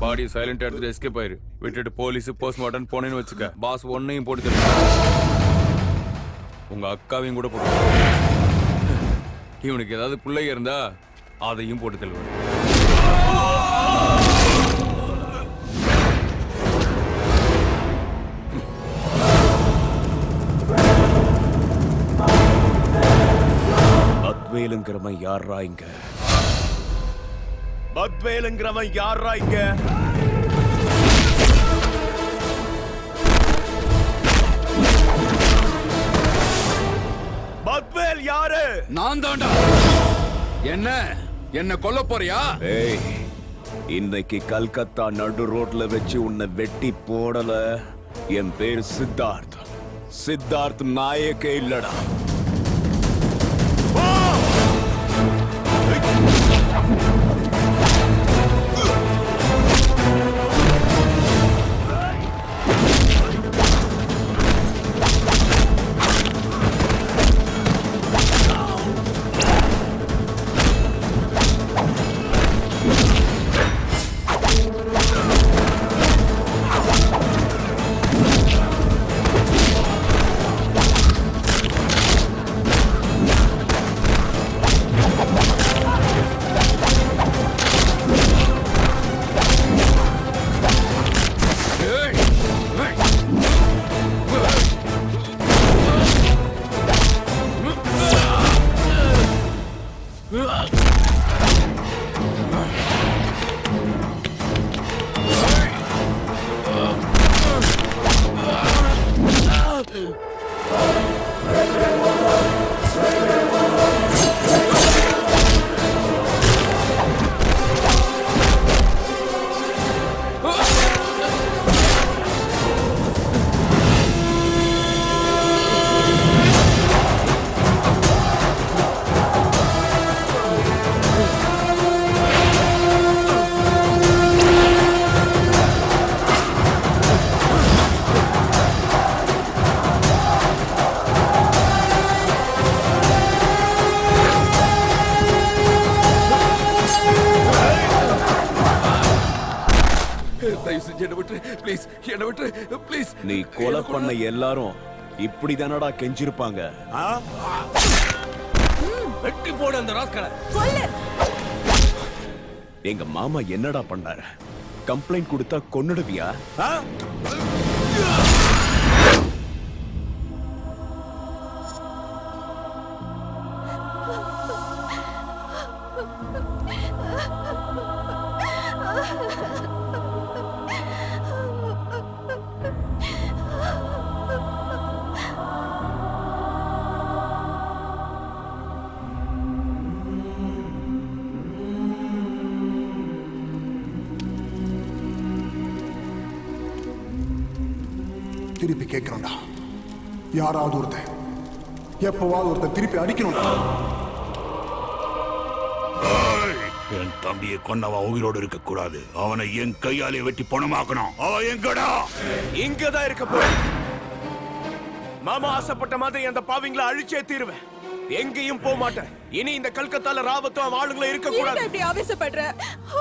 பாடி silent எடுத்துட்டு escape ஆயிரு. விட்டுட்டு போலீஸ் போஸ்ட்மார்ட்டம் போனேன்னு வச்சுக்க, பாஸ் ஒன்னையும் போட்டு தருவான், உங்க அக்காவையும் கூட போட்டு. இவனுக்கு ஏதாவது பிள்ளைங்க இருந்தா அதையும் போட்டு தருவான். பத்வேலுங்கிறவன் யாரா இங்க? பத்வேலுங்கிறவன் யாரா இங்க? பத்வேல் யாரு? நான் தான்டா. என்ன கொல்ல போறியா? ஏய், இன்னைக்கு கல்கத்தா நடு ரோட்ல வச்சு உன்னை வெட்டி போடல. என் பேர் சித்தார்த். சித்தார்த் நாயக்கே இல்லடா. நீ கொலை பண்ண எல்லாரும் இப்படிதானடா கெஞ்சிருப்பாங்க. வெட்டி போடு அந்த ராஸ்கலை. எங்க மாமா என்னடா பண்ணாரு? கம்ப்ளைண்ட் கொடுத்தா கொன்னுடுவியா? திருப்பி கேட்கணும்டா. யாராவது ஒருத்தன் எப்பவாவது ஒருத்தன் திருப்பி அடிக்கணும்டா. என் தம்பியை கொன்னவன் உயிரோடு இருக்க கூடாது. அவனை என் கையாலே வெட்டி பணமாக்கணும். அவன் எங்கடா? இங்கதான் இருக்க போற. மாமா ஆசைப்பட்ட மாதிரி அந்த பாவிங்களை அழிச்சே தீருவேன். எங்கேயும் போக மாட்டேன். இனி இந்த கல்கத்தால ராவத்தும் ஆளுங்களும் இருக்க கூடாது. இப்படி ஆவேசப்படுற?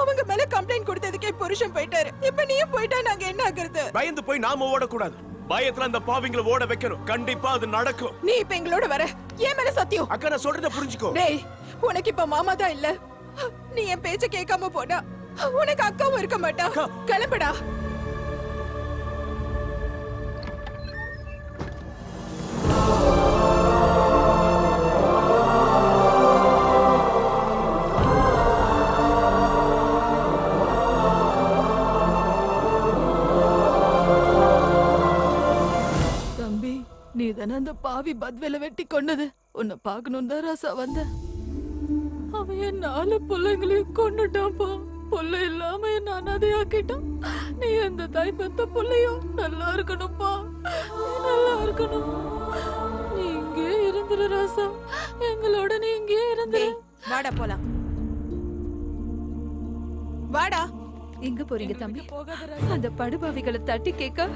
அவங்க மேல கம்ப்ளைண்ட் கொடுத்ததுக்கே புருஷன் போயிட்டாரு. இப்ப நீயும் போயிட்டா நாங்க என்ன ஆகுறது? பயந்து போய் நாம ஓடக்கூடாது. பயத்துல அந்த பாவிங்களை ஓட வைக்கணும். கண்டிப்பா அது நடக்கும். நீ இப்ப எங்களோட வர. ஏன் மேல சத்தியம்? அக்கா நான் சொல்றத புரிஞ்சுக்கோ. டேய், உனக்கு இப்ப மாமா தான் இல்ல. நீ என் பேச்ச கேட்காம போனா உனக்கு அக்காவும் இருக்க மாட்டா. கிளம்புடா. அந்த பாவி பத்வேல வெட்டி கொன்னது உன்னை பாக்கணும் தான் ராசா வந்த. அவன் என் 4 பிள்ளைங்களையும் கொன்னுட்டான்ப்பா. புள்ள இல்லாம என்ன அனாதையாக்கிட்டான். நீ அந்த தாய் பெத்த புள்ளையும் நல்லா இருக்கணும்ப்பா. நல்லா இருக்கணும். நீ இங்கே இருந்துரு ராசா. எங்களோட நீ இங்கே இருந்துரு. வாடா போலாம். வாடா. எங்க போறீங்க தம்பி? அந்த படுபாவிகளை தட்டி கேட்க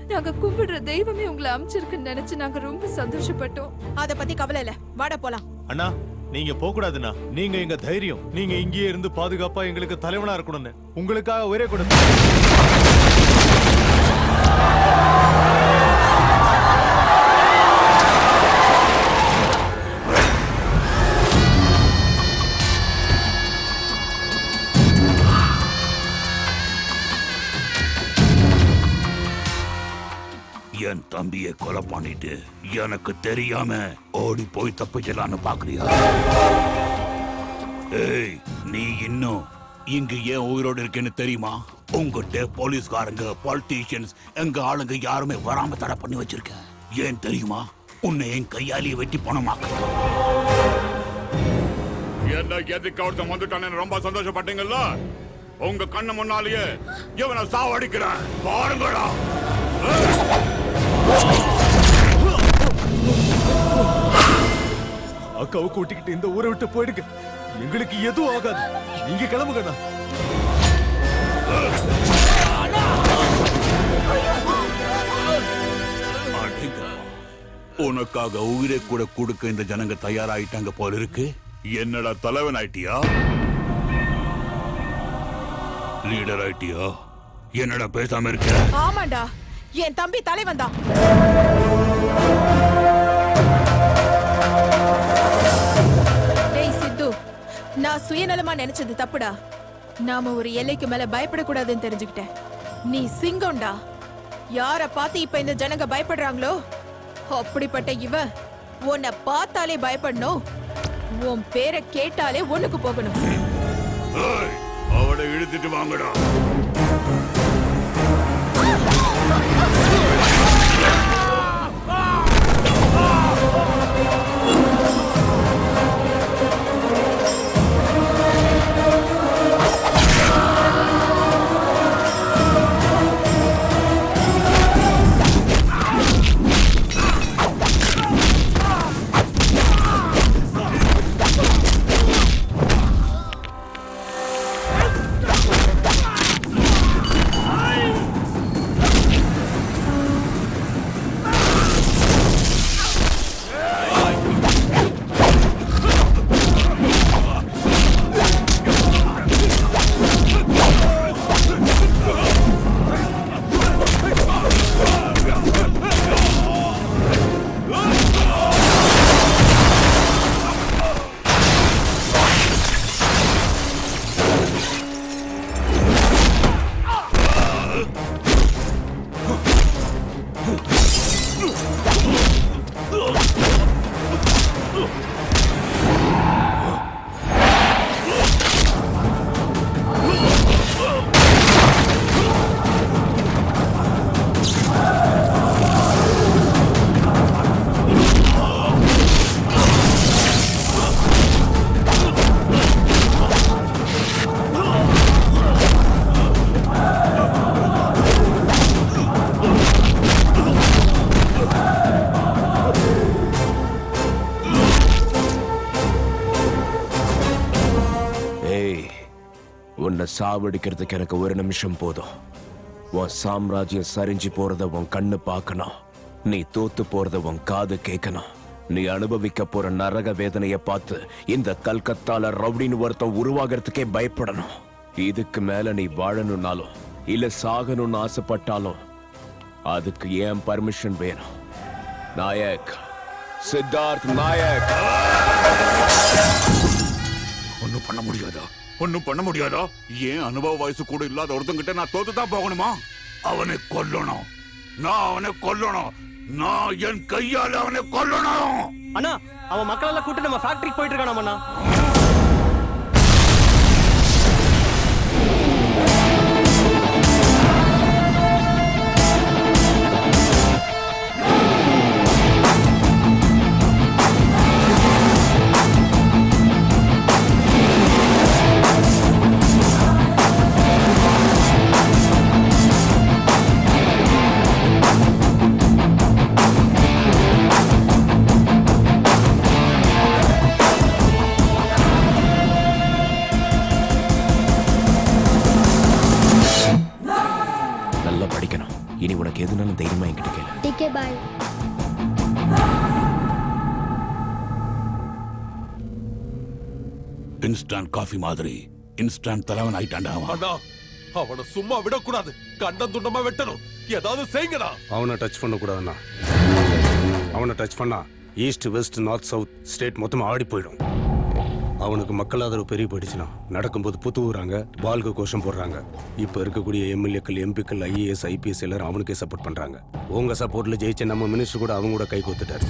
நாங்க கும்பிடுற தெய்வமே உங்களை அமைச்சிருக்குன்னு நினைச்சு நாங்க ரொம்ப சந்தோஷப்பட்டோம். அத பத்தி கவலை இல்ல. வாடா போலாம். அண்ணா நீங்க போக கூடாதுண்ணா. நீங்க எங்க தைரியம். நீங்க இங்கேயே இருந்து பாதுகாப்பா எங்களுக்கு தலைவனா இருக்கணும்னு உங்களுக்காக ஒரே கூட என் தம்பியை கொலை பண்ணிட்டு எனக்கு தெரியாம ஓடி போய் தப்பிச்சலான்னு பாக்குறியா? ஏய், நீ இன்னும் இங்க ஏன் உயிரோடு இருக்கேன்னு தெரியுமா? உங்ககிட்ட போலீஸ்காரங்க, பாலிட்டிஷியன்ஸ், எங்க ஆளுங்க யாருமே வராம தடை பண்ணி வச்சிருக்க. ஏன் தெரியுமா? உன்னை என் கையாலேயே வெட்டி பணமாக்க. என்ன எதுக்கு ஒருத்தன் வந்துட்டானு ரொம்ப சந்தோஷப்பட்டீங்கல்ல? உங்க கண்ணு முன்னாலேயே இவனை சாவடிக்கிறேன் பாருங்களா. அக்காவை கூட்டிக்கிட்டு இந்த ஊரை விட்டு போயிடுங்க. எங்களுக்கு எதுவும் ஆகாது. நீங்க கிளம்புங்கண்ணா. உனக்காக உயிரை கூட கொடுக்க இந்த ஜனங்க தயாராயிட்டாங்க போல இருக்கு. என்னடா தலைவன் ஆயிட்டியா? லீடர் ஆயிட்டியா? என்னடா பேசாம இருக்க? ஆமாண்டா, என் தம்பி தலைவன் தான். டேய் சித்து, நான் சுயநலமா நினைச்சது தப்புடா. நாம ஒரு எல்லைக்கு மேல பயப்படக்கூடாதுன்னு தெரிஞ்சுக்கிட்டேன். நீ சிங்கம்டா. யார பார்த்து இப்ப இந்த ஜனங்க பயப்படுறாங்களோ அப்படிப்பட்ட இவன் உன்னை பார்த்தாலே பயப்படணும். உன் பேரை கேட்டாலே ஒண்ணுக்கு போகணும். அவனை இழுத்துட்டு வாங்கடா. உன்னை சாவடிக்கிறதுக்கு எனக்கு ஒரு நிமிஷம் போதும். உன் சாம்ராஜ்யம் சரிஞ்சு போறத உன் கண்ணு பார்க்கணும். நீ தோத்து போறத உன் காது கேட்கணும். நீ அனுபவிக்க போற நரக வேதனைய பார்த்து இந்த கல்கத்தால ரவுடின்னு ஒருத்தன் உருவாகிறதுக்கே பயப்படணும். இதுக்கு மேல நீ வாழணும்னாலும் இல்ல சாகணும்னு ஆசைப்பட்டாலும் அதுக்கு ஏன் பர்மிஷன் வேணும். நாயக், சித்தார்த் நாயக். ஒண்ணும் பண்ண முடியாதா? ஒண்ணும் பண்ண முடியாதா? ஏன் அனுபவ வயசு கூட இல்லாத ஒருத்தங்கிட்ட நான் தோத்துதான் போகணுமா? அவனை கொல்லணும். நான் அவனை கொல்லணும். நான் என் கையால அவனை கொல்லணும். அண்ணா, அவன் மக்கள் எல்லாம் கூட்டு நம்ம ஃபேக்டரிக்கு போயிட்டு இருக்கானா அண்ணா? இனி உனக்கு எதுனாலும் தைரியமா என்கிட்ட கேளு. டிகே பாய். இன்ஸ்டன்ட் காஃபி மாதிரி இன்ஸ்டன்ட் தலைவன் ஆயிட்டான்டா அவன். அண்ணா அவனை சும்மா விடக்கூடாது, கண்டம் துண்டமா வெட்டணும், ஏதாவது செய்யுங்கடா. அவனை டச் பண்ணக்கூடாதுண்ணா. அவனை டச் பண்ணா east west north south state மொத்தமாக ஆடி போயிடும். அவனுக்கு மக்கள் ஆதரவு பெரிய போயிடுச்சுன்னா நடக்கும்போது புத்துவுறாங்க, பால்கு கோஷம் போடுறாங்க. இப்போ இருக்கக்கூடிய எம்எல்ஏக்கள், எம்பிக்கள், ஐஏஎஸ், ஐபிஎஸ் எல்லாரும் அவனுக்கே சப்போர்ட் பண்றாங்க. உங்க சப்போர்ட்ல ஜெயிச்ச நம்ம மினிஸ்டர் கூட அவங்க கூட கை கோத்துட்டாரு.